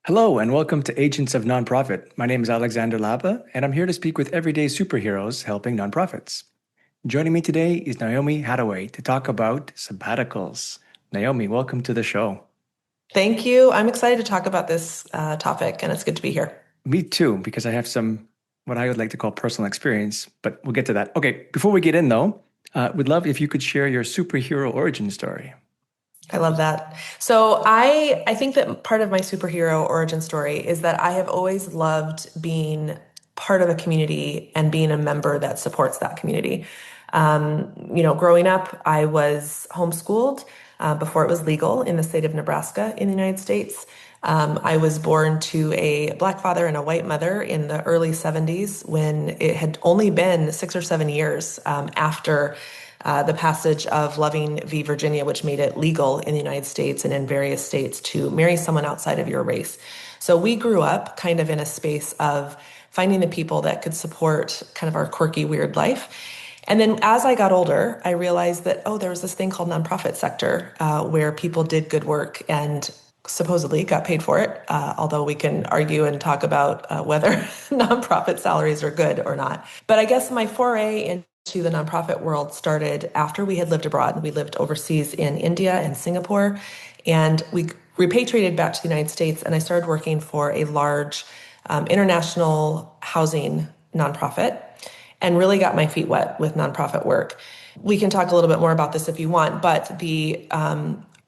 Hello, and welcome to Agents of Nonprofit. My name is Alexander Lapa, and I'm here to speak with everyday superheroes helping nonprofits. Joining me today is Naomi Hattaway to talk about sabbaticals. Naomi, welcome to the show. Thank you. I'm excited to talk about this topic, and it's good to be here. Me too, because I have some what I would like to call personal experience, but we'll get to that. Okay, before we get in though, we'd love if you could share your superhero origin story. I love that. So I think that part of my superhero origin story is that I have always loved being part of a community and being a member that supports that community. Growing up, I was homeschooled before it was legal in the state of Nebraska in the United States. I was born to a black father and a white mother in the early 70s when it had only been 6 or 7 years after the passage of Loving v. Virginia, which made it legal in the United States and in various states to marry someone outside of your race. So we grew up kind of in a space of finding the people that could support kind of our quirky, weird life. And then as I got older, I realized that, oh, there was this thing called nonprofit sector where people did good work and supposedly got paid for it, although we can argue and talk about whether nonprofit salaries are good or not. But I guess my foray into the nonprofit world started after we had lived abroad. We lived overseas in India and Singapore, and we repatriated back to the United States, and I started working for a large international housing nonprofit and really got my feet wet with nonprofit work. We can talk a little bit more about this if you want, but the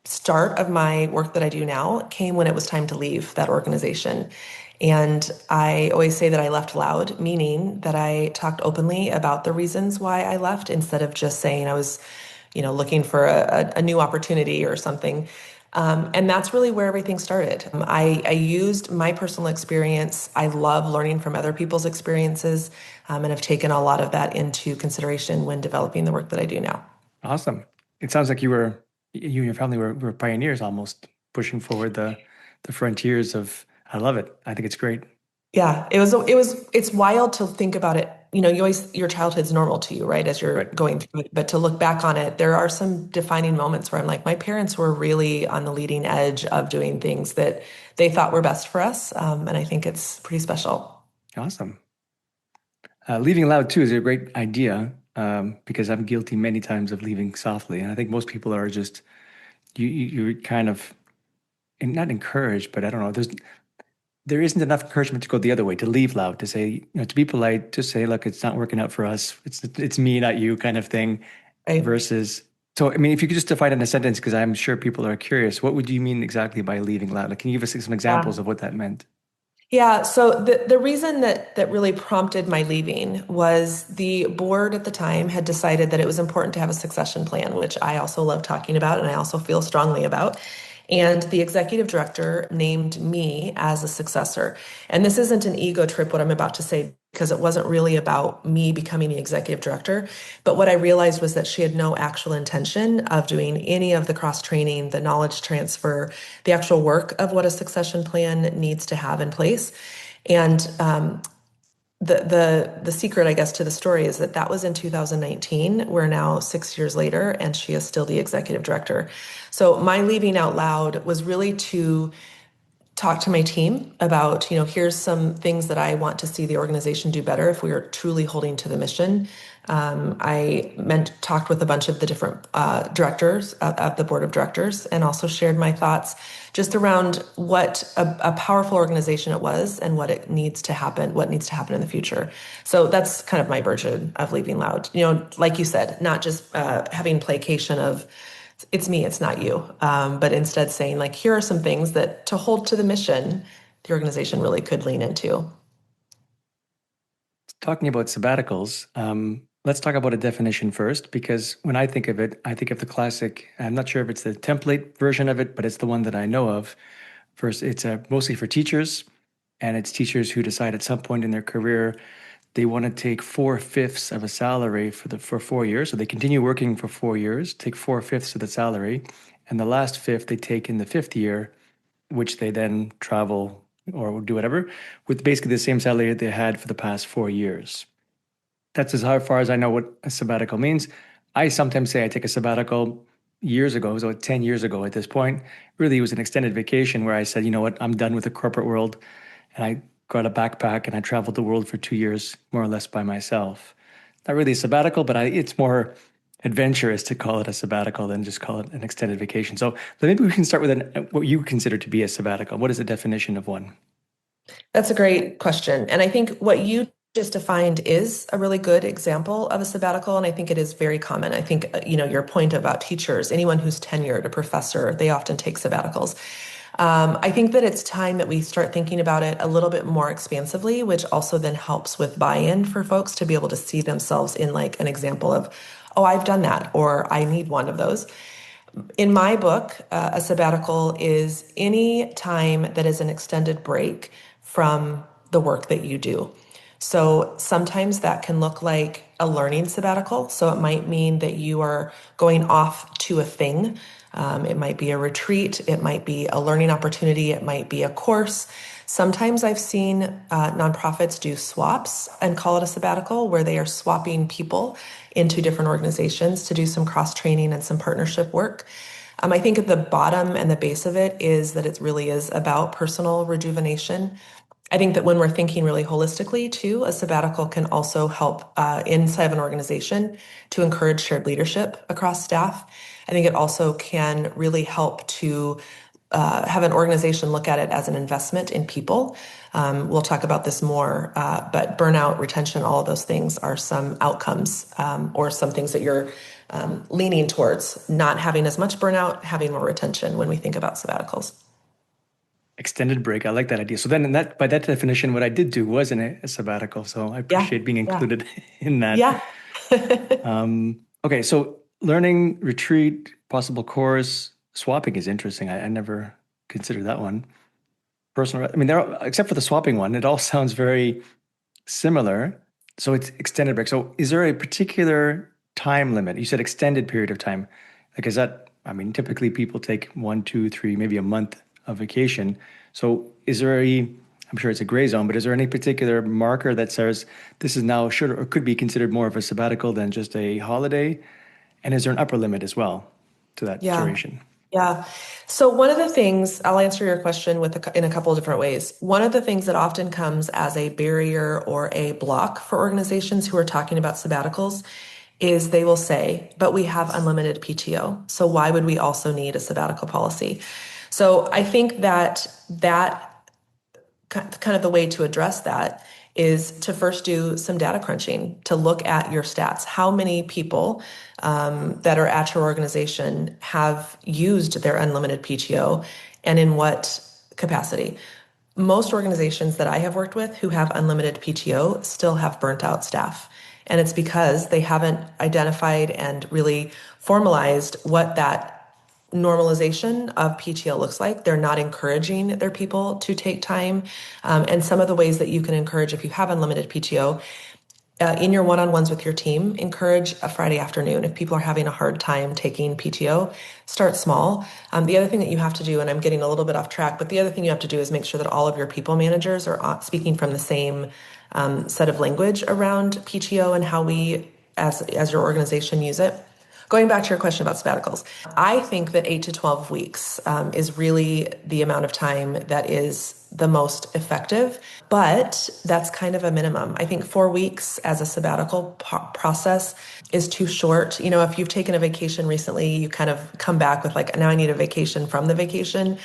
start of my work that I do now came when it was time to leave that organization. And I always say that I left loud, meaning that I talked openly about the reasons why I left instead of just saying I was, looking for a new opportunity or something. And that's really where everything started. I used my personal experience. I love learning from other people's experiences, and have taken a lot of that into consideration when developing the work that I do now. Awesome. It sounds like you and your family were pioneers almost, pushing forward the frontiers of, I love it. I think it's great. Yeah, it's wild to think about it. Your childhood's normal to you, right, as you're Right. going through it. But to look back on it, there are some defining moments where I'm like, my parents were really on the leading edge of doing things that they thought were best for us. And I think it's pretty special. Awesome. Leaving loud too is a great idea because I'm guilty many times of leaving softly, and I think most people are just you're kind of and not encouraged, but I don't know. There isn't enough encouragement to go the other way, to leave loud, to say, to be polite, to say, look, it's not working out for us. It's me, not you, kind of thing. Right. Versus, so I mean, if you could just define it in a sentence, because I'm sure people are curious, what would you mean exactly by leaving loud? Like, can you give us some examples Yeah. of what that meant? Yeah, so the reason that really prompted my leaving was the board at the time had decided that it was important to have a succession plan, which I also love talking about and I also feel strongly about. And the executive director named me as a successor. And this isn't an ego trip, what I'm about to say, because it wasn't really about me becoming the executive director. But what I realized was that she had no actual intention of doing any of the cross training, the knowledge transfer, the actual work of what a succession plan needs to have in place. And the secret, I guess, to the story is that that was in 2019. We're now 6 years later, and she is still the executive director. So my leaving out loud was really to talk to my team about, here's some things that I want to see the organization do better if we are truly holding to the mission. Talked with a bunch of the different directors of the board of directors and also shared my thoughts just around what a powerful organization it was and what needs to happen in the future. So that's kind of my version of leaving loud. Like you said, not just having placation of it's me, it's not you. But instead saying, like, here are some things that to hold to the mission, the organization really could lean into. Talking about sabbaticals, let's talk about a definition first, because when I think of it, I think of the classic. I'm not sure if it's the template version of it, but it's the one that I know of. First, it's mostly for teachers, and it's teachers who decide at some point in their career they want to take four-fifths of a salary for 4 years. So they continue working for 4 years, take four-fifths of the salary, and the last fifth they take in the fifth year, which they then travel or do whatever with basically the same salary that they had for the past 4 years. That's as far as I know what a sabbatical means. I sometimes say I take a sabbatical years ago, it was about 10 years ago at this point. Really, it was an extended vacation where I said, you know what, I'm done with the corporate world. And I got a backpack and I traveled the world for 2 years, more or less by myself. Not really a sabbatical, but it's more adventurous to call it a sabbatical than just call it an extended vacation. So maybe we can start with what you consider to be a sabbatical. What is the definition of one? That's a great question. And I think what you just defined is a really good example of a sabbatical. And I think it is very common. I think, your point about teachers, anyone who's tenured, a professor, they often take sabbaticals. I think that it's time that we start thinking about it a little bit more expansively, which also then helps with buy-in for folks to be able to see themselves in like an example of, oh, I've done that, or I need one of those. In my book, a sabbatical is any time that is an extended break from the work that you do. So sometimes that can look like a learning sabbatical. So it might mean that you are going off to a thing. It might be a retreat, it might be a learning opportunity, it might be a course. Sometimes I've seen nonprofits do swaps and call it a sabbatical, where they are swapping people into different organizations to do some cross training and some partnership work. I think at the bottom and the base of it is that it really is about personal rejuvenation. I think that when we're thinking really holistically, too, a sabbatical can also help inside of an organization to encourage shared leadership across staff. I think it also can really help to have an organization look at it as an investment in people. We'll talk about this more, but burnout, retention, all of those things are some outcomes or some things that you're leaning towards not having as much burnout, having more retention when we think about sabbaticals. Extended break. I like that idea. So then, by that definition, what I did do was a sabbatical. So I Yeah, appreciate being yeah, included in that. yeah. Okay, so learning, retreat, possible course, swapping is interesting. I never considered that one. Personal, I mean, except for the swapping one, it all sounds very similar. So it's extended break. So is there a particular time limit? You said extended period of time. Like, is that, I mean, typically people take 1, 2, 3, maybe a month of vacation. So is there I'm sure it's a gray zone, but is there any particular marker that says this is now should or could be considered more of a sabbatical than just a holiday? And is there an upper limit as well to that Yeah. duration? Yeah. So one of the things, I'll answer your question in a couple of different ways. One of the things that often comes as a barrier or a block for organizations who are talking about sabbaticals is they will say, but we have unlimited PTO. So why would we also need a sabbatical policy? So I think that kind of the way to address that is to first do some data crunching to look at your stats. How many people that are at your organization have used their unlimited PTO and in what capacity? Most organizations that I have worked with who have unlimited PTO still have burnt out staff. And it's because they haven't identified and really formalized what that normalization of PTO looks like. They're not encouraging their people to take time. And some of the ways that you can encourage if you have unlimited PTO in your one-on-ones with your team, encourage a Friday afternoon. If people are having a hard time taking PTO, start small. The other thing that you have to do, and I'm getting a little bit off track, but the other thing you have to do is make sure that all of your people managers are speaking from the same set of language around PTO and how we, as your organization, use it. Going back to your question about sabbaticals, I think that 8 to 12 weeks is really the amount of time that is the most effective, but that's kind of a minimum. I think 4 weeks as a sabbatical process is too short. If you've taken a vacation recently, you kind of come back with like, now I need a vacation from the vacation.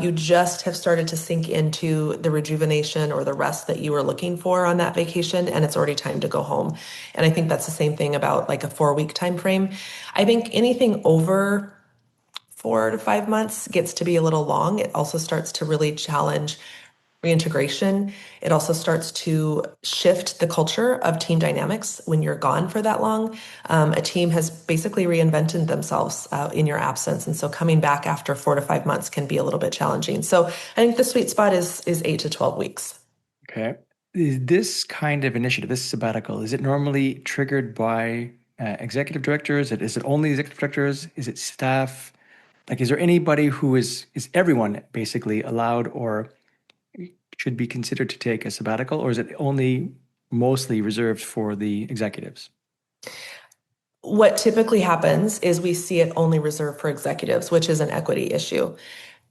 You just have started to sink into the rejuvenation or the rest that you were looking for on that vacation, and it's already time to go home. And I think that's the same thing about like a 4 week time frame. I think anything over 4 to 5 months gets to be a little long. It also starts to really challenge reintegration. It also starts to shift the culture of team dynamics when you're gone for that long. A team has basically reinvented themselves in your absence. And so coming back after 4 to 5 months can be a little bit challenging. So I think the sweet spot is 8 to 12 weeks. Okay. Is this kind of initiative, this sabbatical, is it normally triggered by executive directors? Is it only executive directors? Is it staff? Like, is there anybody who is everyone basically allowed or should be considered to take a sabbatical, or is it only mostly reserved for the executives? What typically happens is we see it only reserved for executives, which is an equity issue.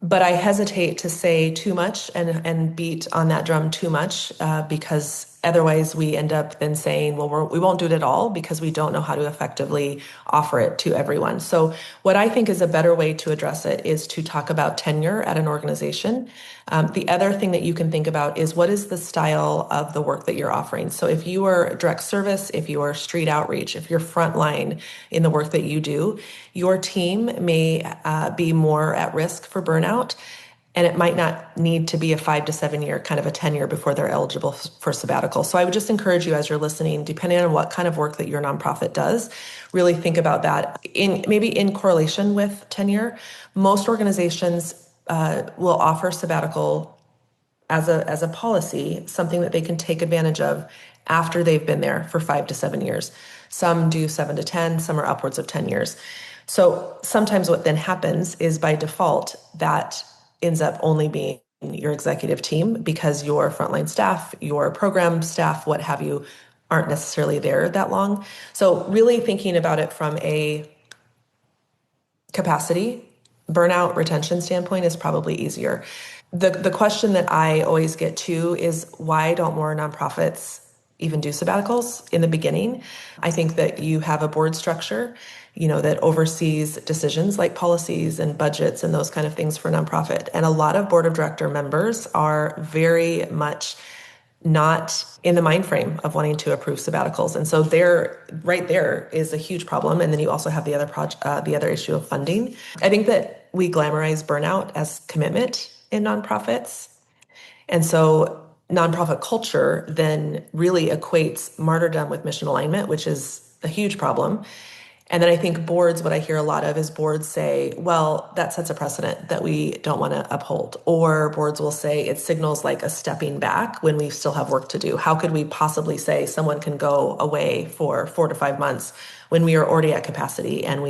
But I hesitate to say too much and beat on that drum too much because otherwise we end up then saying, well, we won't do it at all because we don't know how to effectively offer it to everyone. So, what I think is a better way to address it is to talk about tenure at an organization. The other thing that you can think about is what is the style of the work that you're offering. So, if you are direct service, if you are street outreach, if you're frontline in the work that you do, your team may be more at risk for burnout. And it might not need to be a 5 to 7 year kind of a tenure before they're eligible for sabbatical. So I would just encourage you as you're listening, depending on what kind of work that your nonprofit does, really think about that in maybe in correlation with tenure. Most organizations will offer sabbatical as a policy, something that they can take advantage of after they've been there for 5 to 7 years. Some do 7 to 10, some are upwards of 10 years. So sometimes what then happens is by default, that ends up only being your executive team because your frontline staff, your program staff, what have you, aren't necessarily there that long. So really thinking about it from a capacity, burnout retention standpoint is probably easier. The question that I always get to is why don't more nonprofits even do sabbaticals in the beginning? I think that you have a board structure, that oversees decisions like policies and budgets and those kind of things for nonprofit. And a lot of board of director members are very much not in the mind frame of wanting to approve sabbaticals. And so there is a huge problem. And then you also have the other issue of funding. I think that we glamorize burnout as commitment in nonprofits. And so nonprofit culture then really equates martyrdom with mission alignment, which is a huge problem. And then I think boards, what I hear a lot of is boards say, well, that sets a precedent that we don't want to uphold. Or boards will say it signals like a stepping back when we still have work to do. How could we possibly say someone can go away for 4 to 5 months when we are already at capacity and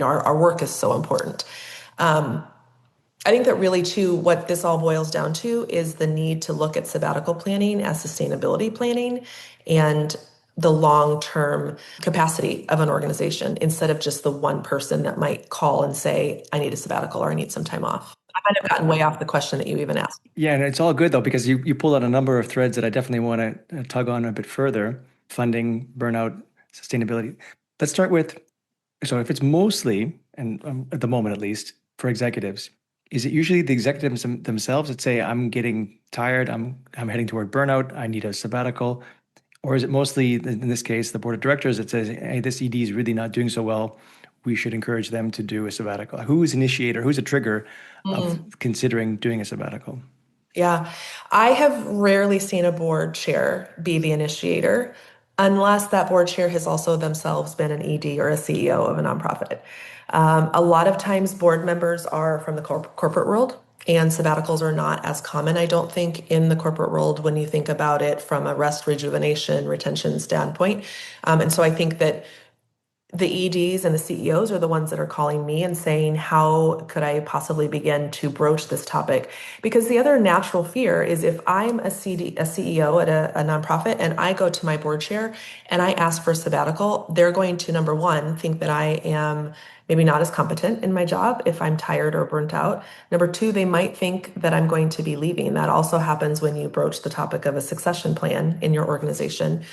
our work is so important? I think that really, too, what this all boils down to is the need to look at sabbatical planning as sustainability planning and the long-term capacity of an organization instead of just the one person that might call and say, I need a sabbatical or I need some time off. I might have gotten way off the question that you even asked. Yeah, and it's all good though, because you pulled out a number of threads that I definitely want to tug on a bit further. Funding, burnout, sustainability. Let's start with, so if it's mostly, and at the moment at least, for executives, is it usually the executives themselves that say, I'm getting tired, I'm heading toward burnout, I need a sabbatical? Or is it mostly, in this case, the board of directors that says, hey, this ED is really not doing so well. We should encourage them to do a sabbatical. Who's initiator? Who's a trigger of Mm. considering doing a sabbatical? Yeah, I have rarely seen a board chair be the initiator unless that board chair has also themselves been an ED or a CEO of a nonprofit. A lot of times, board members are from the corporate world, and sabbaticals are not as common, I don't think, in the corporate world when you think about it from a rest, rejuvenation, retention standpoint. And so I think that the EDs and the CEOs are the ones that are calling me and saying, how could I possibly begin to broach this topic? Because the other natural fear is if I'm a CEO at a nonprofit and I go to my board chair and I ask for a sabbatical, they're going to, number one, think that I am maybe not as competent in my job if I'm tired or burnt out. Number two, they might think that I'm going to be leaving. That also happens when you broach the topic of a succession plan in your organization.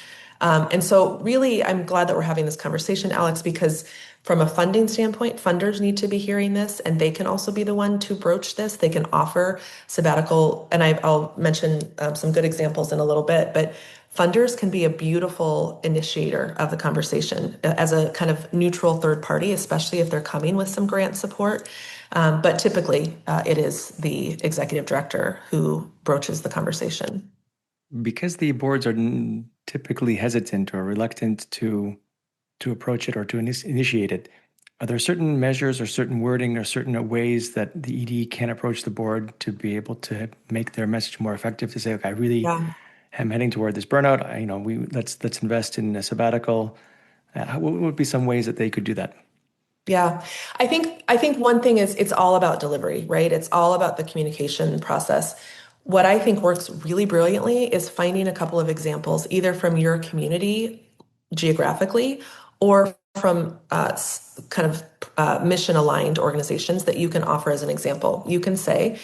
And so, really, I'm glad that we're having this conversation, Alex, because from a funding standpoint, funders need to be hearing this, and they can also be the one to broach this. They can offer sabbatical, and I'll mention some good examples in a little bit, but funders can be a beautiful initiator of the conversation as a kind of neutral third party, especially if they're coming with some grant support. But typically, it is the executive director who broaches the conversation. Because the boards are typically hesitant or reluctant to approach it or to initiate it, are there certain measures or certain wording or certain ways that the ED can approach the board to be able to make their message more effective? To say, okay, I really Yeah. am heading toward this burnout. We let's invest in a sabbatical. What would be some ways that they could do that? Yeah. I think one thing is it's all about delivery, right? It's all about the communication process. What I think works really brilliantly is finding a couple of examples, either from your community geographically or from kind of mission aligned organizations that you can offer as an example. You can say,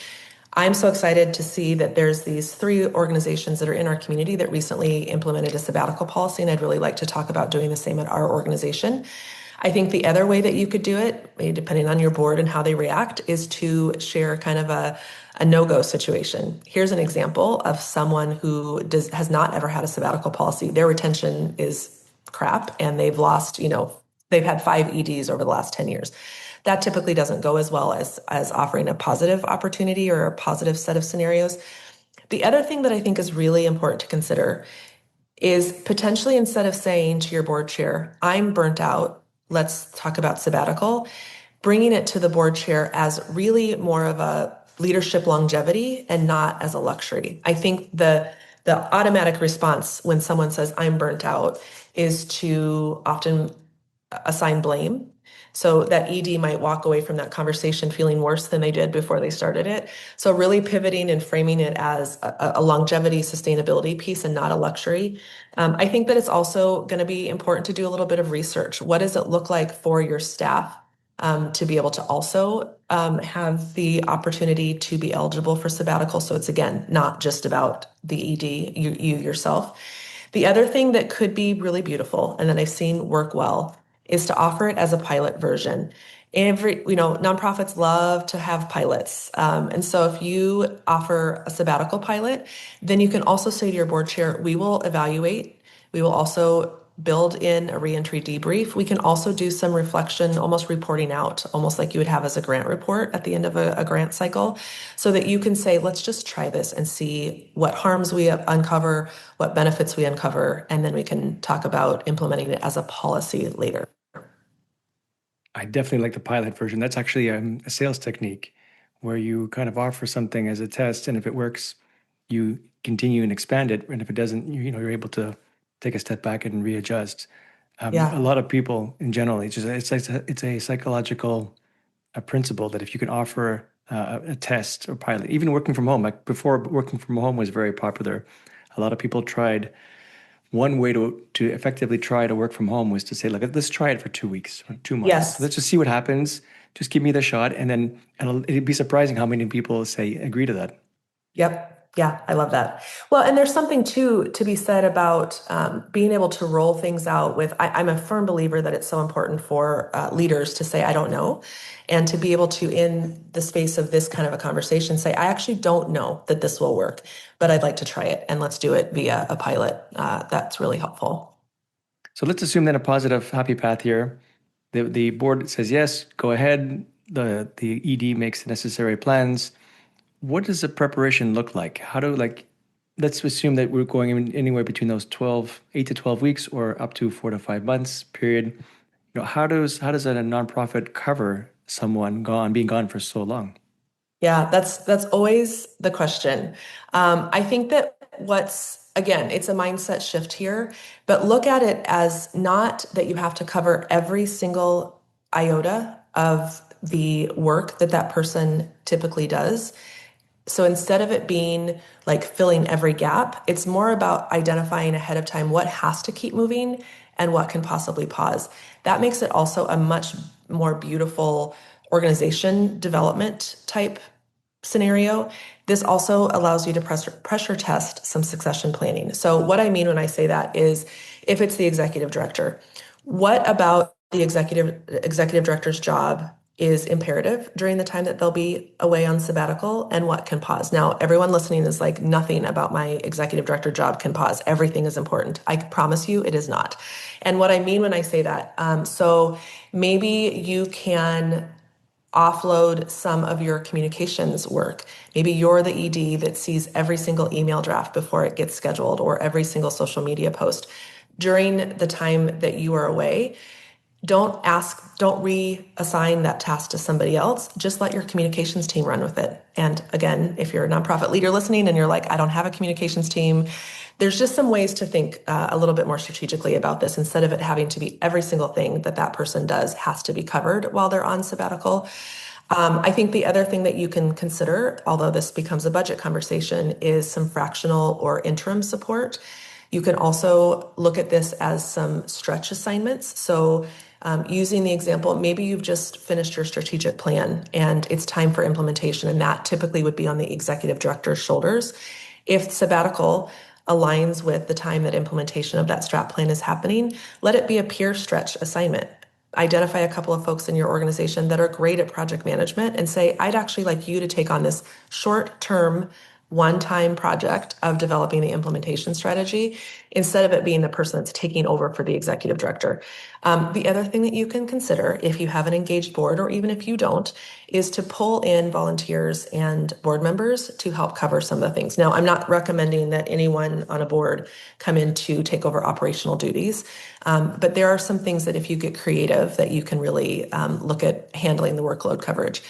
I'm so excited to see that there's these three organizations that are in our community that recently implemented a sabbatical policy, and I'd really like to talk about doing the same at our organization. I think the other way that you could do it, depending on your board and how they react, is to share kind of a no-go situation. Here's an example of someone who has not ever had a sabbatical policy. Their retention is crap, and they've had 5 EDs over the last 10 years. That typically doesn't go as well as offering a positive opportunity or a positive set of scenarios. The other thing that I think is really important to consider is potentially, instead of saying to your board chair, I'm burnt out, let's talk about sabbatical, bringing it to the board chair as really more of a leadership longevity and not as a luxury. I think the automatic response when someone says I'm burnt out is to often assign blame. So that ED might walk away from that conversation feeling worse than they did before they started it. So really pivoting and framing it as a longevity sustainability piece and not a luxury. I think that it's also going to be important to do a little bit of research. What does it look like for your staff to be able to also have the opportunity to be eligible for sabbatical? So it's, again, not just about the ED, you yourself. The other thing that could be really beautiful and that I've seen work well is to offer it as a pilot version. Nonprofits love to have pilots. And so if you offer a sabbatical pilot, then you can also say to your board chair, we will evaluate. We will also build in a reentry debrief. We can also do some reflection, almost reporting out, almost like you would have as a grant report at the end of a grant cycle, so that you can say, let's just try this and see what harms we uncover, what benefits we uncover, and then we can talk about implementing it as a policy later. I definitely like the pilot version. That's actually a sales technique where you kind of offer something as a test, and if it works, you continue and expand it. And if it doesn't, you're able to take a step back and readjust. A Yeah. lot of people in general, it's a psychological principle that if you can offer a test or pilot, even working from home, like before working from home was very popular, a lot of people tried one way to effectively try to work from home was to say, look, let's try it for 2 weeks or 2 months. Yes. Let's just see what happens. Just give me the shot. And then it'd be surprising how many people say agree to that. Yep. Yeah, I love that. Well, and there's something too to be said about being able to roll things out with. I'm a firm believer that it's so important for leaders to say, I don't know, and to be able to, in the space of this kind of a conversation, say, I actually don't know that this will work, but I'd like to try it, and let's do it via a pilot. That's really helpful. So let's assume then a positive, happy path here. The board says yes, go ahead. The ED makes the necessary plans. What does the preparation look like? Let's assume that we're going anywhere between those 8 to 12 weeks or up to 4 to 5 months period. How does a nonprofit cover someone being gone for so long? Yeah, that's always the question. I think that again, it's a mindset shift here, but look at it as not that you have to cover every single iota of the work that that person typically does. So instead of it being like filling every gap, it's more about identifying ahead of time what has to keep moving and what can possibly pause. That makes it also a much more beautiful organization development type scenario. This also allows you to pressure test some succession planning. So what I mean when I say that is, if it's the executive director, what about the executive director's job is imperative during the time that they'll be away on sabbatical, and what can pause? Now, everyone listening is like, nothing about my executive director job can pause. Everything is important. I promise you it is not. And what I mean when I say that, so maybe you can offload some of your communications work. Maybe you're the ED that sees every single email draft before it gets scheduled, or every single social media post. During the time that you are away, don't reassign that task to somebody else. Just let your communications team run with it. And again, if you're a nonprofit leader listening and you're like, I don't have a communications team, there's just some ways to think a little bit more strategically about this, instead of it having to be every single thing that that person does has to be covered while they're on sabbatical. I think the other thing that you can consider, although this becomes a budget conversation, is some fractional or interim support. You can also look at this as some stretch assignments. So Using the example, maybe you've just finished your strategic plan and it's time for implementation, and that typically would be on the executive director's shoulders. If sabbatical aligns with the time that implementation of that strat plan is happening, let it be a peer stretch assignment. Identify a couple of folks in your organization that are great at project management and say, I'd actually like you to take on this short term, one time project of developing the implementation strategy instead of it being the person that's taking over for the executive director. The other thing that you can consider, if you have an engaged board or even if you don't, is to pull in volunteers and board members to help cover some of the things. Now, I'm not recommending that anyone on a board come in to take over operational duties, but there are some things that if you get creative that you can really look at handling the workload coverage.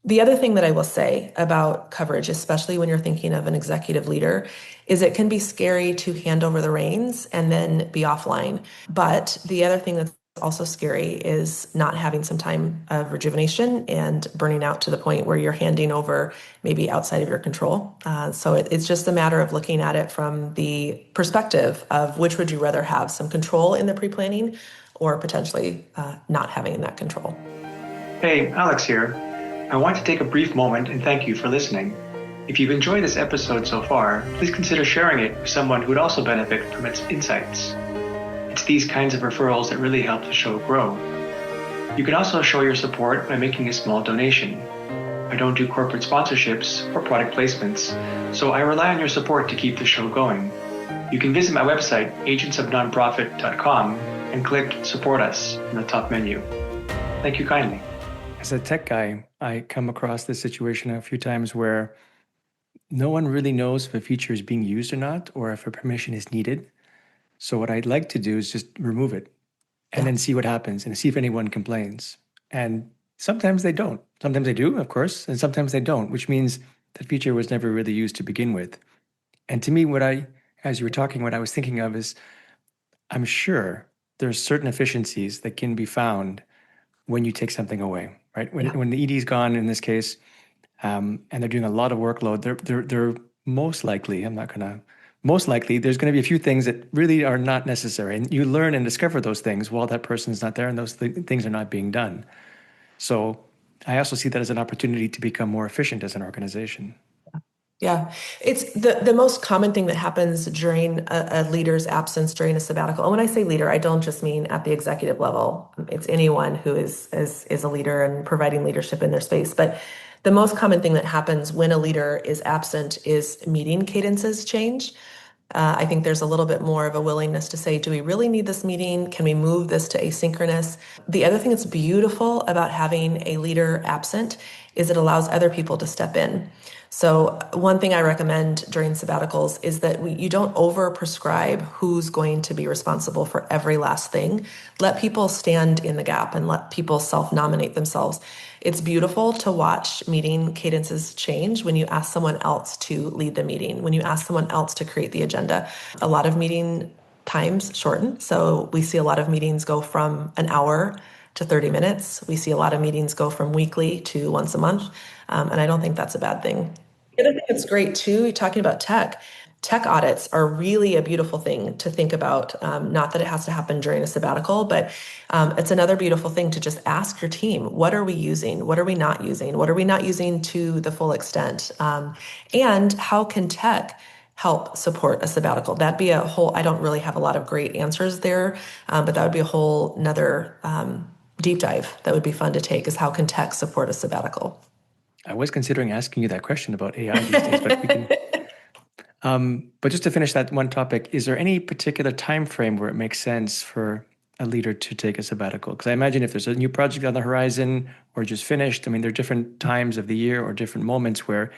The other thing that I will say about coverage, especially when you're thinking of an executive leader, is it can be scary to hand over the reins and then be offline. But the other thing that's also scary is not having some time of rejuvenation and burning out to the point where you're handing over maybe outside of your control. So it's just a matter of looking at it from the perspective of which would you rather have, some control in the pre-planning or potentially not having that control. Hey, Alex here. I want to take a brief moment and thank you for listening. If you've enjoyed this episode so far, please consider sharing it with someone who would also benefit from its insights. It's these kinds of referrals that really help the show grow. You can also show your support by making a small donation. I don't do corporate sponsorships or product placements, so I rely on your support to keep the show going. You can visit my website, agentsofnonprofit.com, and click Support Us in the top menu. Thank you kindly. As a tech guy, I come across this situation a few times where no one really knows if a feature is being used or not, or if a permission is needed. So what I'd like to do is just remove it and then see what happens and see if anyone complains. And sometimes they don't. Sometimes they do, of course, and sometimes they don't, which means that feature was never really used to begin with. And to me, as you were talking, what I was thinking of is I'm sure there's certain efficiencies that can be found when you take something away, right? When the ED is gone in this case, and they're doing a lot of workload, they're most likely, most likely there's going to be a few things that really are not necessary. And you learn and discover those things while that person's not there and those things are not being done. So I also see that as an opportunity to become more efficient as an organization. Yeah, it's the most common thing that happens during a leader's absence during a sabbatical. And when I say leader, I don't just mean at the executive level. It's anyone who is a leader and providing leadership in their space. But the most common thing that happens when a leader is absent is meeting cadences change. I think there's a little bit more of a willingness to say, do we really need this meeting? Can we move this to asynchronous? The other thing that's beautiful about having a leader absent is it allows other people to step in. So one thing I recommend during sabbaticals is that you don't over prescribe who's going to be responsible for every last thing. Let people stand in the gap and let people self-nominate themselves. It's beautiful to watch meeting cadences change when you ask someone else to lead the meeting, when you ask someone else to create the agenda. A lot of meeting times shorten. So we see a lot of meetings go from an hour to 30 minutes. We see a lot of meetings go from weekly to once a month. And I don't think that's a bad thing. The other thing that's great too, you're talking about tech audits are really a beautiful thing to think about. Not that it has to happen during a sabbatical, but it's another beautiful thing to just ask your team, what are we using? What are we not using? What are we not using to the full extent? And how can tech help support a sabbatical? That'd be a whole, I don't really have a lot of great answers there, but that would be a whole another deep dive that would be fun to take, is how can tech support a sabbatical? I was considering asking you that question about AI these days, but we can. But just to finish that one topic, is there any particular time frame where it makes sense for a leader to take a sabbatical? Because I imagine if there's a new project on the horizon or just finished, I mean, there are different times of the year or different moments where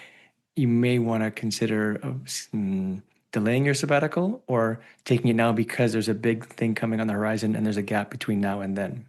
you may want to consider delaying your sabbatical or taking it now because there's a big thing coming on the horizon and there's a gap between now and then.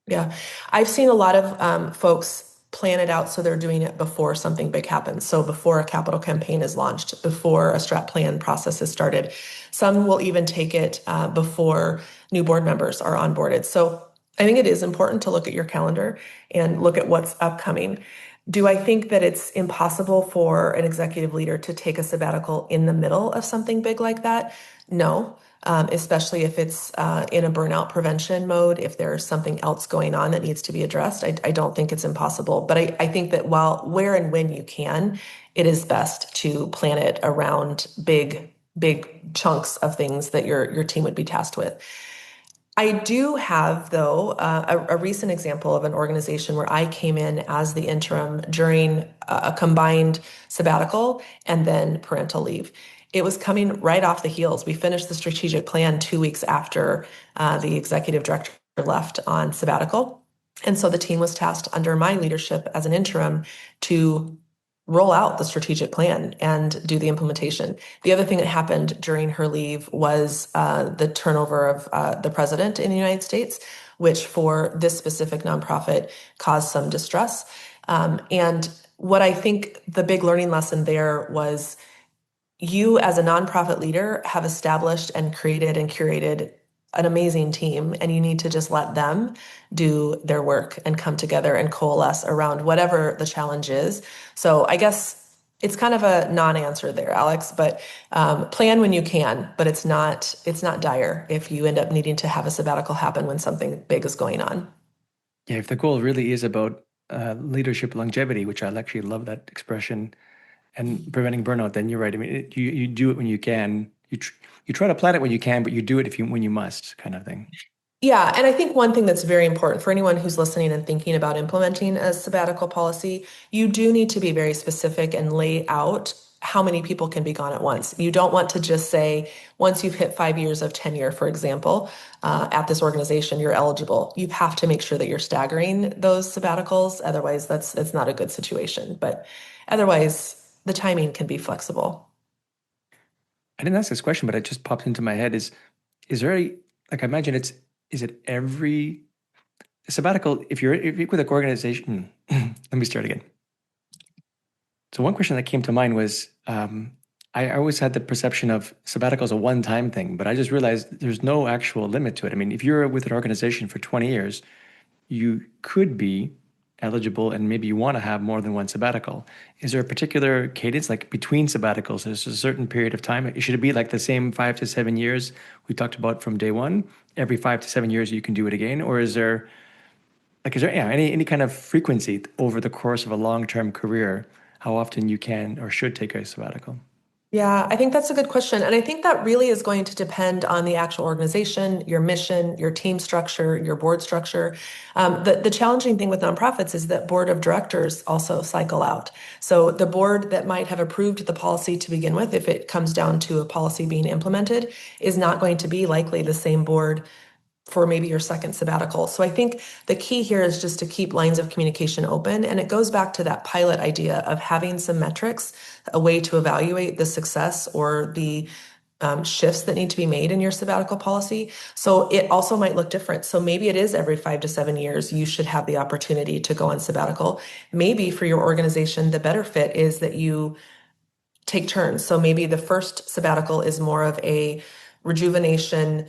Yeah, I've seen a lot of folks plan it out so they're doing it before something big happens. So before a capital campaign is launched, before a strat plan process is started. Some will even take it before new board members are onboarded. So I think it is important to look at your calendar and look at what's upcoming. Do I think that it's impossible for an executive leader to take a sabbatical in the middle of something big like that? No, especially if it's in a burnout prevention mode, if there's something else going on that needs to be addressed. I don't think it's impossible. But I think that while where and when you can, it is best to plan it around big chunks of things that your team would be tasked with. I do have, though, a recent example of an organization where I came in as the interim during a combined sabbatical and then parental leave. It was coming right off the heels. We finished the strategic plan 2 weeks after the executive director left on sabbatical. And so the team was tasked under my leadership as an interim to roll out the strategic plan and do the implementation. The other thing that happened during her leave was the turnover of the president in the United States, which for this specific nonprofit caused some distress. And what I think the big learning lesson there was you as a nonprofit leader have established and created and curated an amazing team, and you need to just let them do their work and come together and coalesce around whatever the challenge is. So I guess it's kind of a non-answer there, Alex, but plan when you can, but it's not dire if you end up needing to have a sabbatical happen when something big is going on. Yeah, if the goal really is about leadership longevity, which I actually love that expression, and preventing burnout, then you're right. I mean, you do it when you can. You try to plan it when you can, but you do it if you when you must, kind of thing. Yeah, and I think one thing that's very important for anyone who's listening and thinking about implementing a sabbatical policy, you do need to be very specific and lay out how many people can be gone at once. You don't want to just say, once you've hit 5 years of tenure, for example, at this organization, you're eligible. You have to make sure that you're staggering those sabbaticals. Otherwise, that's not a good situation. But otherwise, the timing can be flexible. I didn't ask this question, but it just popped into my head. Is there a like I imagine it's is it every sabbatical if you're with an organization? Let me start again. So one question that came to mind was I always had the perception of sabbatical as a one-time thing, but I just realized there's no actual limit to it. I mean, if you're with an organization for 20 years, you could be eligible and maybe you want to have more than one sabbatical. Is there a particular cadence, like between sabbaticals? There's a certain period of time. Should it be like the same 5 to 7 years we talked about from day one? Every 5 to 7 years you can do it again, or is there yeah, any kind of frequency over the course of a long-term career? How often you can or should take a sabbatical? Yeah, I think that's a good question. And I think that really is going to depend on the actual organization, your mission, your team structure, your board structure. The challenging thing with nonprofits is that board of directors also cycle out. So the board that might have approved the policy to begin with, if it comes down to a policy being implemented, is not going to be likely the same board for maybe your second sabbatical. So I think the key here is just to keep lines of communication open. And it goes back to that pilot idea of having some metrics, a way to evaluate the success or the shifts that need to be made in your sabbatical policy. So it also might look different. So maybe it is every 5 to 7 years you should have the opportunity to go on sabbatical. Maybe for your organization, the better fit is that you take turns. So maybe the first sabbatical is more of a rejuvenation,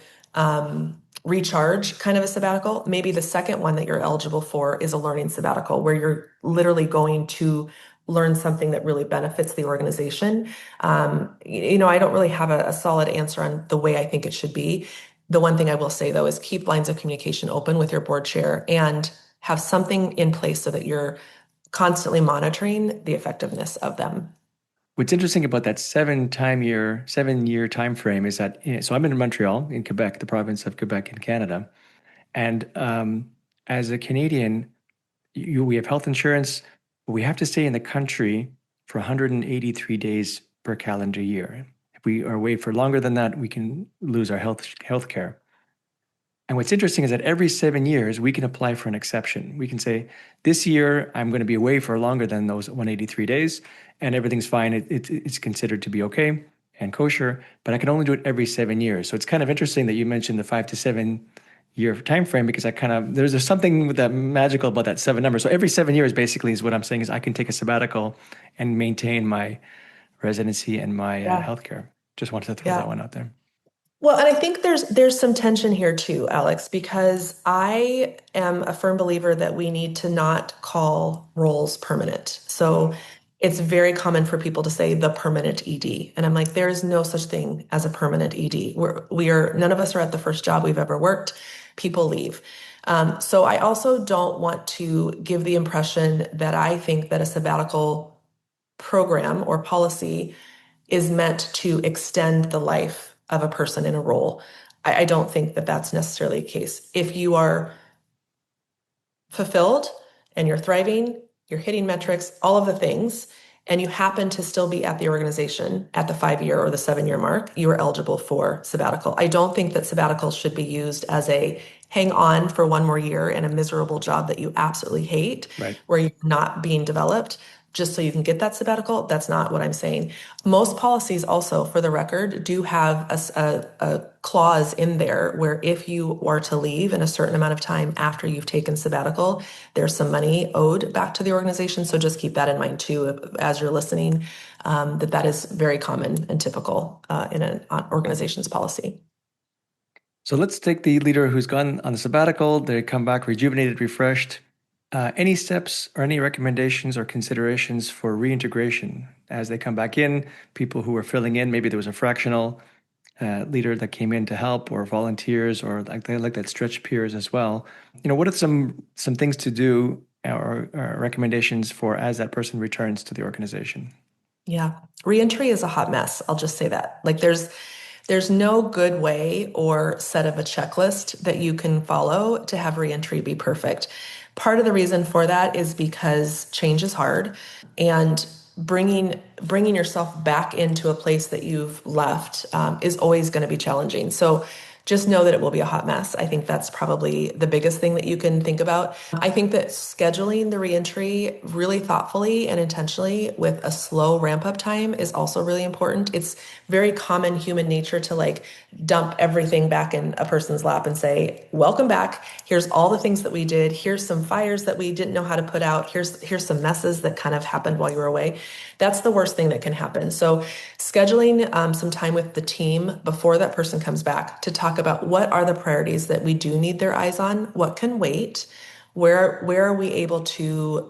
recharge kind of a sabbatical. Maybe the second one that you're eligible for is a learning sabbatical where you're literally going to learn something that really benefits the organization. I don't really have a solid answer on the way I think it should be. The one thing I will say though is keep lines of communication open with your board chair and have something in place so that you're constantly monitoring the effectiveness of them. What's interesting about that 7 year time frame is that so I'm in Montreal in Quebec, the province of Quebec in Canada, and as a Canadian, we have health insurance, but we have to stay in the country for 183 days per calendar year. If we are away for longer than that, we can lose our health care. And what's interesting is that every 7 years, we can apply for an exception. We can say, this year, I'm going to be away for longer than those 183 days, and everything's fine. It's considered to be okay and kosher, but I can only do it every 7 years. So it's kind of interesting that you mentioned the 5 to 7 year time frame because there's something with that magical about that seven number. So every 7 years basically is what I'm saying is I can take a sabbatical and maintain my residency and my Yeah. healthcare. Just wanted to throw that Yeah. one out there. Well, and I think there's some tension here too, Alex, because I am a firm believer that we need to not call roles permanent. So it's very common for people to say the permanent ED. And I'm like, there is no such thing as a permanent ED. None of us are at the first job we've ever worked. People leave. So I also don't want to give the impression that I think that a sabbatical program or policy is meant to extend the life of a person in a role. I don't think that that's necessarily the case. If you are fulfilled and you're thriving, you're hitting metrics, all of the things, and you happen to still be at the organization at the 5 year or the 7 year mark, you are eligible for sabbatical. I don't think that sabbaticals should be used as a hang on for one more year in a miserable job that you absolutely hate, Right. where you're not being developed just so you can get that sabbatical. That's not what I'm saying. Most policies also, for the record, do have a clause in there where if you are to leave in a certain amount of time after you've taken sabbatical, there's some money owed back to the organization. So just keep that in mind too, as you're listening, that is very common and typical in an organization's policy. So let's take the leader who's gone on the sabbatical. They come back rejuvenated, refreshed. Any steps or any recommendations or considerations for reintegration as they come back in? People who are filling in, maybe there was a fractional leader that came in to help, or volunteers, or like they like that stretch peers as well. What are some things to do or recommendations for as that person returns to the organization? Yeah. Reentry is a hot mess. I'll just say that. Like there's no good way or set of a checklist that you can follow to have reentry be perfect. Part of the reason for that is because change is hard and bringing yourself back into a place that you've left is always going to be challenging. So just know that it will be a hot mess. I think that's probably the biggest thing that you can think about. I think that scheduling the reentry really thoughtfully and intentionally with a slow ramp up time is also really important. It's very common human nature to like dump everything back in a person's lap and say, "Welcome back. Here's all the things that we did. Here's some fires that we didn't know how to put out. Here's some messes that kind of happened while you were away." That's the worst thing that can happen. So scheduling some time with the team before that person comes back to talk about what are the priorities that we do need their eyes on, what can wait, where are we able to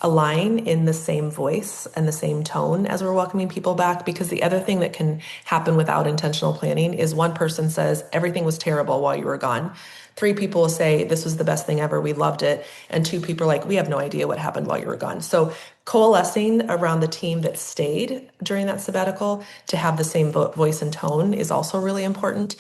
align in the same voice and the same tone as we're welcoming people back? Because the other thing that can happen without intentional planning is one person says, everything was terrible while you were gone. Three people will say, this was the best thing ever. We loved it. And two people are like, we have no idea what happened while you were gone. So coalescing around the team that stayed during that sabbatical to have the same voice and tone is also really important.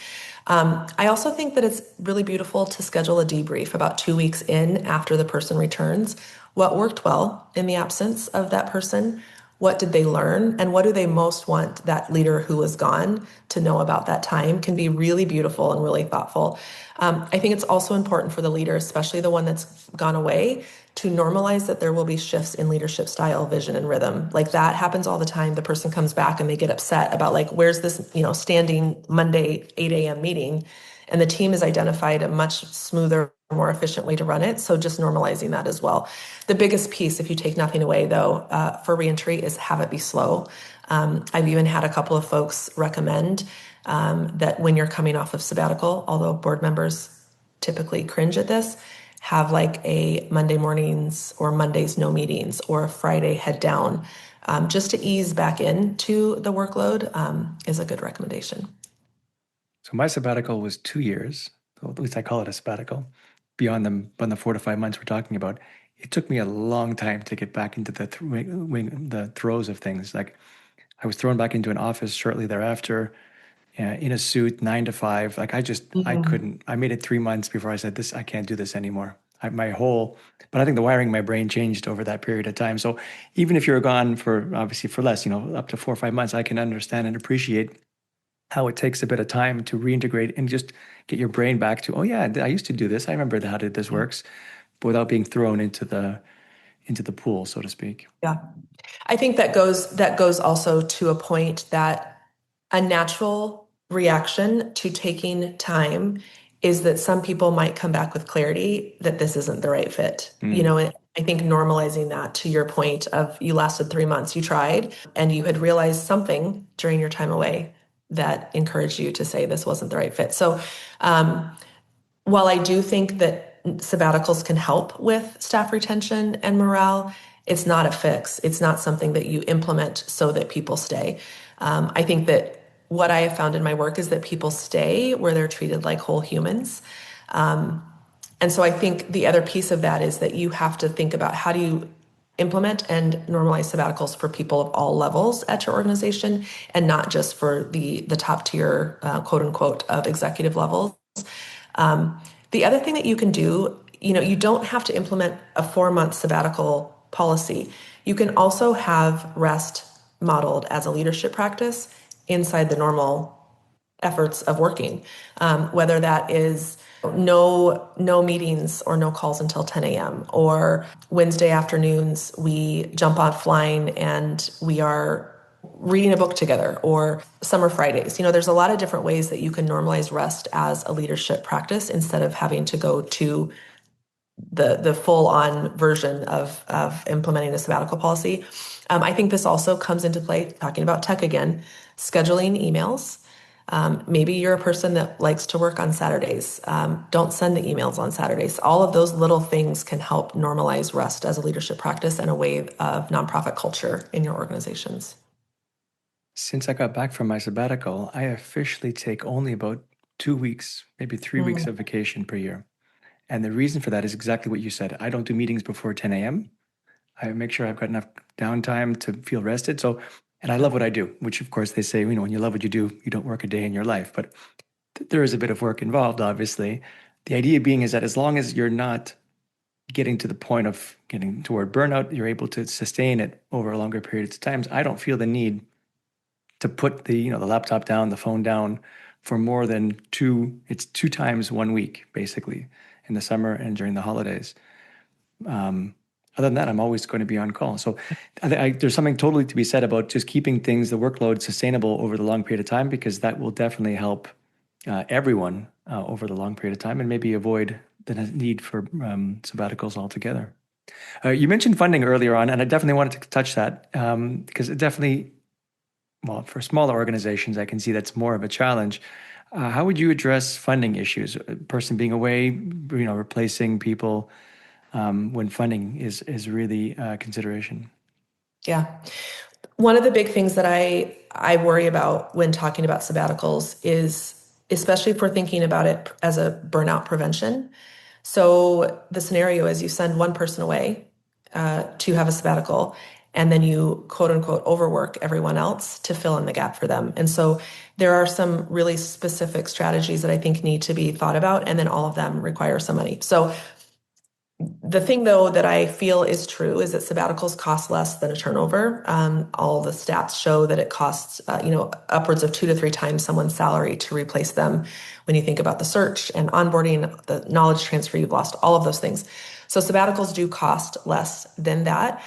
I also think that it's really beautiful to schedule a debrief about 2 weeks in after the person returns. What worked well in the absence of that person? What did they learn? And what do they most want that leader who was gone to know about that time can be really beautiful and really thoughtful. I think it's also important for the leader, especially the one that's gone away, to normalize that there will be shifts in leadership style, vision, and rhythm. Like that happens all the time. The person comes back and they get upset about like, where's this, standing Monday, 8 a.m. meeting? And the team has identified a much smoother, more efficient way to run it. So just normalizing that as well. The biggest piece, if you take nothing away though, for reentry is have it be slow. I've even had a couple of folks recommend that when you're coming off of sabbatical, although board members typically cringe at this, have like a Monday mornings or Mondays no meetings or a Friday head down, just to ease back into the workload is a good recommendation. So my sabbatical was 2 years, or at least I call it a sabbatical. Beyond the 4 to 5 months we're talking about, it took me a long time to get back into the throes of things. Like I was thrown back into an office shortly thereafter, in a suit, 9 to 5. Like I Mhm. couldn't. I made it 3 months before I said, "This, I can't do this anymore." But I think the wiring in my brain changed over that period of time. So even if you're gone for obviously for less, up to 4 or 5 months, I can understand and appreciate how it takes a bit of time to reintegrate and just get your brain back to, oh yeah, I used to do this. I remember how this works, but without being thrown into the pool, so to speak. Yeah. I think that goes also to a point that a natural reaction to taking time is that some people might come back with clarity that this isn't the right fit. Mm. And I think normalizing that to your point of you lasted 3 months, you tried, and you had realized something during your time away that encouraged you to say this wasn't the right fit. So, um, while I do think that sabbaticals can help with staff retention and morale, it's not a fix. It's not something that you implement so that people stay. I think that what I have found in my work is that people stay where they're treated like whole humans. And so I think the other piece of that is that you have to think about how do you implement and normalize sabbaticals for people of all levels at your organization, and not just for the top tier, quote unquote, of executive levels. The other thing that you can do, you don't have to implement a 4-month sabbatical policy. You can also have rest modeled as a leadership practice inside the normal efforts of working, whether that is no meetings or no calls until 10 a.m. or Wednesday afternoons we jump offline and we are reading a book together, or summer Fridays. There's a lot of different ways that you can normalize rest as a leadership practice instead of having to go to the full on version of implementing a sabbatical policy. I think this also comes into play, talking about tech again, scheduling emails. Maybe you're a person that likes to work on Saturdays. Don't send the emails on Saturdays. All of those little things can help normalize rest as a leadership practice and a way of nonprofit culture in your organizations. Since I got back from my sabbatical, I officially take only about 2 weeks, maybe 3 weeks of vacation per year. And the reason for that is exactly what you said. I don't do meetings before 10 a.m. I make sure I've got enough downtime to feel rested. So, and I love what I do, which of course they say, when you love what you do, you don't work a day in your life. But there is a bit of work involved, obviously. The idea being is that as long as you're not getting to the point of getting toward burnout, you're able to sustain it over a longer period of times. I don't feel the need to put the laptop down, the phone down for more than it's 2 times 1 week, basically, in the summer and during the holidays. Other than that, I'm always going to be on call. So there's something totally to be said about just keeping the workload sustainable over the long period of time, because that will definitely help everyone over the long period of time, and maybe avoid the need for sabbaticals altogether. You mentioned funding earlier on, and I definitely wanted to touch that because it definitely, well, for smaller organizations, I can see that's more of a challenge. How would you address funding issues? A person being away, replacing people when funding is really a consideration. Yeah. One of the big things that I worry about when talking about sabbaticals is, especially if we're thinking about it as a burnout prevention. So the scenario is you send one person away to have a sabbatical, and then you quote unquote overwork everyone else to fill in the gap for them. And so there are some really specific strategies that I think need to be thought about, and then all of them require some money. So the thing, though, that I feel is true is that sabbaticals cost less than a turnover. All the stats show that it costs, upwards of 2 to 3 times someone's salary to replace them. When you think about the search and onboarding, the knowledge transfer you've lost, all of those things. So sabbaticals do cost less than that.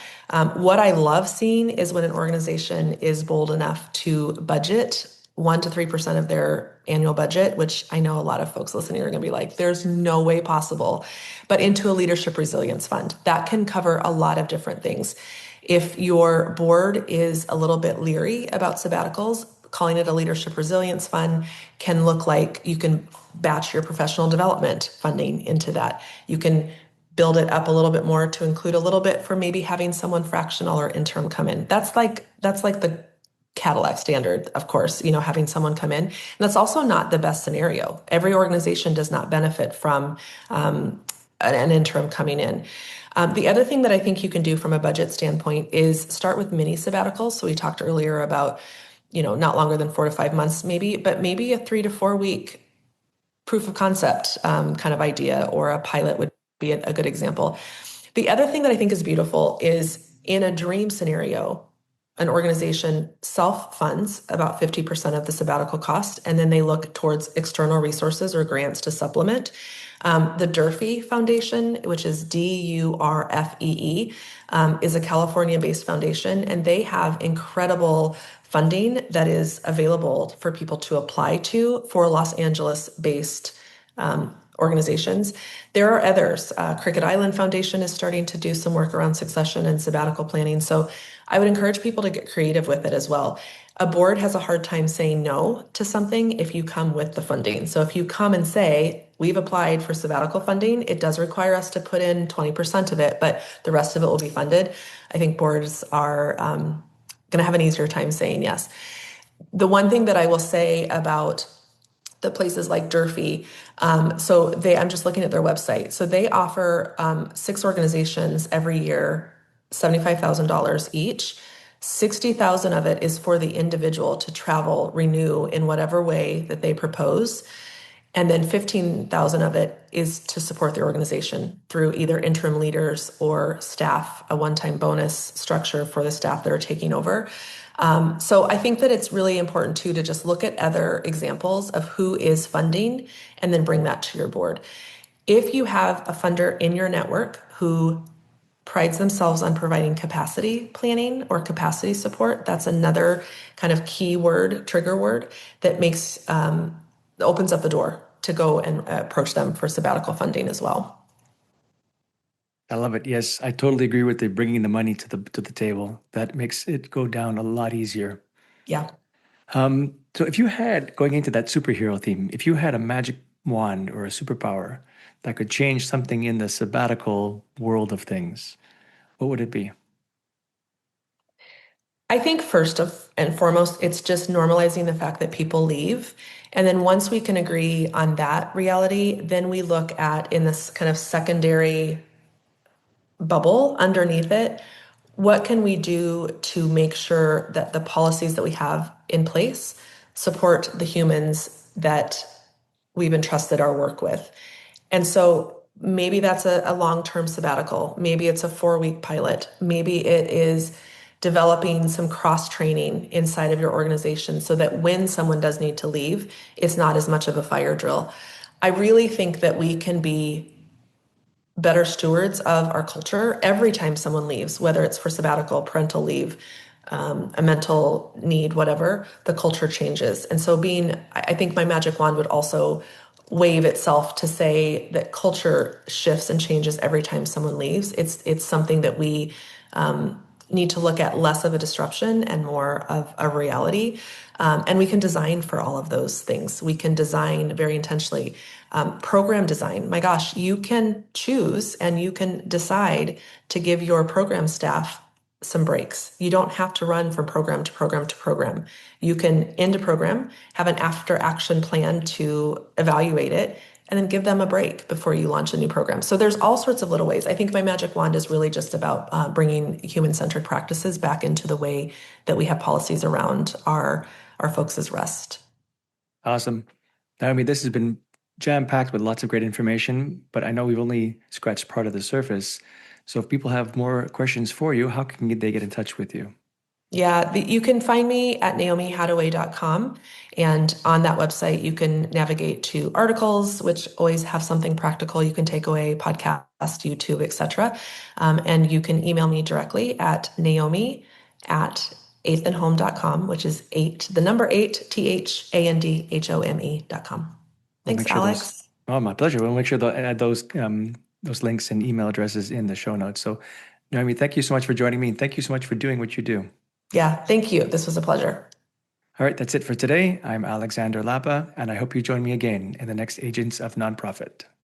What I love seeing is when an organization is bold enough to budget 1 to 3% of their annual budget, which I know a lot of folks listening are going to be like, there's no way possible, but into a leadership resilience fund. That can cover a lot of different things. If your board is a little bit leery about sabbaticals, calling it a leadership resilience fund can look like you can batch your professional development funding into that. You can build it up a little bit more to include a little bit for maybe having someone fractional or interim come in. That's like the Cadillac standard, of course, having someone come in. And that's also not the best scenario. Every organization does not benefit from an interim coming in. The other thing that I think you can do from a budget standpoint is start with mini sabbaticals. So we talked earlier about, not longer than 4 to 5 months, maybe, but maybe a 3 to 4 week proof of concept kind of idea, or a pilot would be a good example. The other thing that I think is beautiful is, in a dream scenario, an organization self-funds about 50% of the sabbatical cost, and then they look towards external resources or grants to supplement. The Durfee Foundation, which is Durfee, is a California-based foundation, and they have incredible funding that is available for people to apply to for Los Angeles-based organizations. There are others. Cricket Island Foundation is starting to do some work around succession and sabbatical planning. So I would encourage people to get creative with it as well. A board has a hard time saying no to something if you come with the funding. So if you come and say, we've applied for sabbatical funding, it does require us to put in 20% of it, but the rest of it will be funded. I think boards are going to have an easier time saying yes. The one thing that I will say about the places like Durfee. I'm just looking at their website. So they offer six organizations every year, $75,000 each. 60,000 of it is for the individual to travel, renew in whatever way that they propose. And then 15,000 of it is to support the organization through either interim leaders or staff, a one-time bonus structure for the staff that are taking over. So I think that it's really important too to just look at other examples of who is funding and then bring that to your board. If you have a funder in your network who prides themselves on providing capacity planning or capacity support, that's another kind of key word, trigger word that opens up the door to go and approach them for sabbatical funding as well. I love it. Yes, I totally agree with the bringing the money to the table. That makes it go down a lot easier. Yeah. So if you had, going into that superhero theme, if you had a magic wand or a superpower that could change something in the sabbatical world of things, what would it be? I think and foremost, it's just normalizing the fact that people leave. And then once we can agree on that reality, then we look at in this kind of secondary bubble underneath it, what can we do to make sure that the policies that we have in place support the humans that we've entrusted our work with? And so maybe that's a long-term sabbatical. Maybe it's a 4-week pilot. Maybe it is developing some cross training inside of your organization so that when someone does need to leave, it's not as much of a fire drill. I really think that we can be better stewards of our culture every time someone leaves, whether it's for sabbatical, parental leave, a mental need, whatever, the culture changes. And so I think my magic wand would also wave itself to say that culture shifts and changes every time someone leaves. It's something that we need to look at less of a disruption and more of a reality. And we can design for all of those things. We can design very intentionally. Program design, my gosh, you can choose and you can decide to give your program staff some breaks. You don't have to run from program to program to program. You can end a program, have an after action plan to evaluate it, and then give them a break before you launch a new program. So there's all sorts of little ways. I think my magic wand is really just about bringing human-centered practices back into the way that we have policies around our folks' rest. Awesome. Naomi, this has been jam-packed with lots of great information, but I know we've only scratched part of the surface. So if people have more questions for you, how can they get in touch with you? Yeah, you can find me at naomihattaway.com. And on that website, you can navigate to articles, which always have something practical you can take away, podcast, YouTube, etc. And you can email me directly at naomi at eighthandhome.com, which is eight, the number eight, THANDHOME.com. We'll Thanks, make sure those. Alex. Oh, my pleasure. We'll make sure to add those links and email addresses in the show notes. So, Naomi, thank you so much for joining me, and thank you so much for doing what you do. Yeah, thank you. This was a pleasure. All right, that's it for today. I'm Alexander Lapa, and I hope you join me again in the next Agents of Nonprofit.